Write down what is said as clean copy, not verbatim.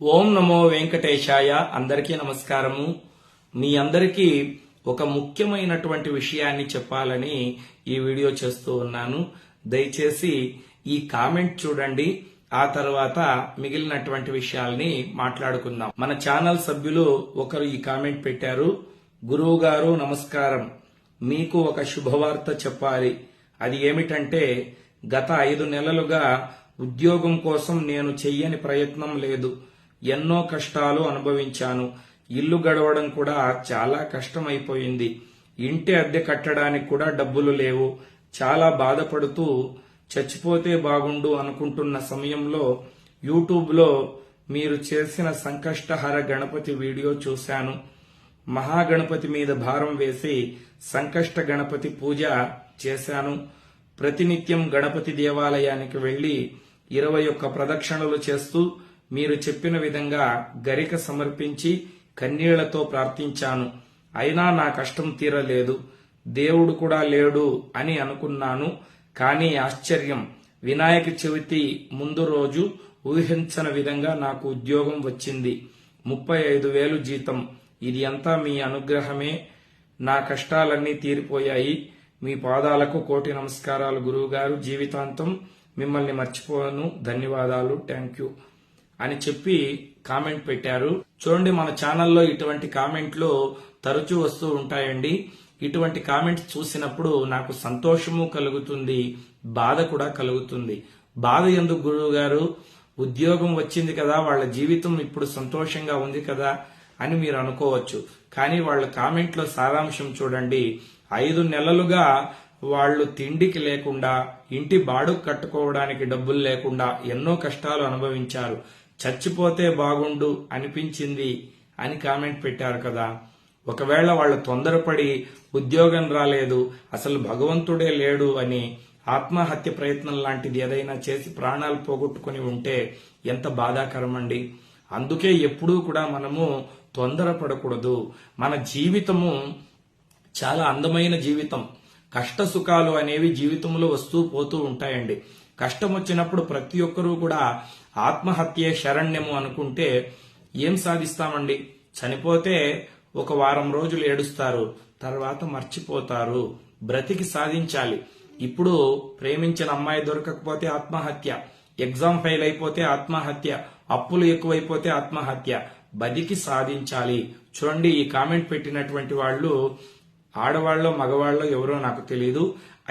ఓం నమో వెంకటేశాయ. అందరికీ నమస్కారము. మీ అందరికీ ఒక ముఖ్యమైనటువంటి విషయాన్ని చెప్పాలని ఈ వీడియో చేస్తూ ఉన్నాను. దయచేసి ఈ కామెంట్ చూడండి, ఆ తర్వాత మిగిలినటువంటి విషయాల్ని మాట్లాడుకుందాం. మన ఛానల్ సభ్యులు ఒకరు ఈ కామెంట్ పెట్టారు. గురువు గారు నమస్కారం, మీకు ఒక శుభవార్త చెప్పాలి. అది ఏమిటంటే, గత 5 నెలలుగా ఉద్యోగం కోసం నేను చెయ్యని ప్రయత్నం లేదు. ఎన్నో కష్టాలు అనుభవించాను. ఇల్లు గడవడం కూడా చాలా కష్టమైపోయింది. ఇంటి అద్దె కట్టడానికి కూడా డబ్బులు లేవు. చాలా బాధపడుతూ చచ్చిపోతే బాగుండు అనుకుంటున్న సమయంలో యూట్యూబ్లో మీరు చేసిన సంకష్టహర గణపతి వీడియో చూశాను. మహాగణపతి మీద భారం వేసి సంకష్ట గణపతి పూజ చేశాను. ప్రతినిత్యం గణపతి దేవాలయానికి వెళ్లి 21 ప్రదక్షిణలు చేస్తూ మీరు చెప్పిన విధంగా గరిక సమర్పించి కన్నీళ్లతో ప్రార్థించాను. అయినా నా కష్టం తీరలేదు. దేవుడు కూడా లేడు అని అనుకున్నాను. కానీ ఆశ్చర్యం, వినాయక చవితి ముందు రోజు ఊహించని విధంగా నాకు ఉద్యోగం వచ్చింది. 35,000 జీతం. ఇది అంతా మీ అనుగ్రహమే. నా కష్టాలన్నీ తీరిపోయాయి. మీ పాదాలకు కోటి నమస్కారాలు గురువుగారు. జీవితాంతం మిమ్మల్ని మర్చిపోను. ధన్యవాదాలు. థ్యాంక్ యూ అని చెప్పి కామెంట్ పెట్టారు. చూడండి, మన ఛానల్లో ఇటువంటి కామెంట్లు తరచూ వస్తూ ఉంటాయండి. ఇటువంటి కామెంట్స్ చూసినప్పుడు నాకు సంతోషము కలుగుతుంది, బాధ కూడా కలుగుతుంది. బాధ ఎందుకు గురువు గారు? ఉద్యోగం వచ్చింది కదా, వాళ్ళ జీవితం ఇప్పుడు సంతోషంగా ఉంది కదా అని మీరు అనుకోవచ్చు. కానీ వాళ్ళ కామెంట్లో సారాంశం చూడండి. 5 నెలలుగా వాళ్ళు తిండికి లేకుండా, ఇంటి బాడుగు కట్టుకోవడానికి డబ్బులు లేకుండా ఎన్నో కష్టాలు అనుభవించారు. చచ్చిపోతే బాగుండు అనిపించింది అని కామెంట్ పెట్టారు కదా. ఒకవేళ వాళ్ళు తొందరపడి ఉద్యోగం రాలేదు, అసలు భగవంతుడే లేడు అని ఆత్మహత్య ప్రయత్నం లాంటిది ఏదైనా చేసి ప్రాణాలు పోగొట్టుకుని ఉంటే ఎంత బాధాకరమండి. అందుకే ఎప్పుడూ కూడా మనము తొందరపడకూడదు. మన జీవితము చాలా అందమైన జీవితం. కష్ట సుఖాలు అనేవి జీవితంలో వస్తూ పోతూ ఉంటాయండి. కష్టం వచ్చినప్పుడు ప్రతి ఒక్కరూ కూడా ఆత్మహత్యే శరణ్యము అనుకుంటే ఏం సాధిస్తామండి? చనిపోతే ఒక వారం రోజులు ఏడుస్తారు, తర్వాత మర్చిపోతారు. బ్రతికి సాధించాలి. ఇప్పుడు ప్రేమించిన అమ్మాయి దొరకకపోతే ఆత్మహత్య, ఎగ్జామ్ ఫెయిల్ అయిపోతే ఆత్మహత్య, అప్పులు ఎక్కువైపోతే ఆత్మహత్య. బతికి సాధించాలి. చూడండి, ఈ కామెంట్ పెట్టినటువంటి వాళ్ళు ఆడవాళ్ళో మగవాళ్ళో ఎవరో నాకు తెలియదు.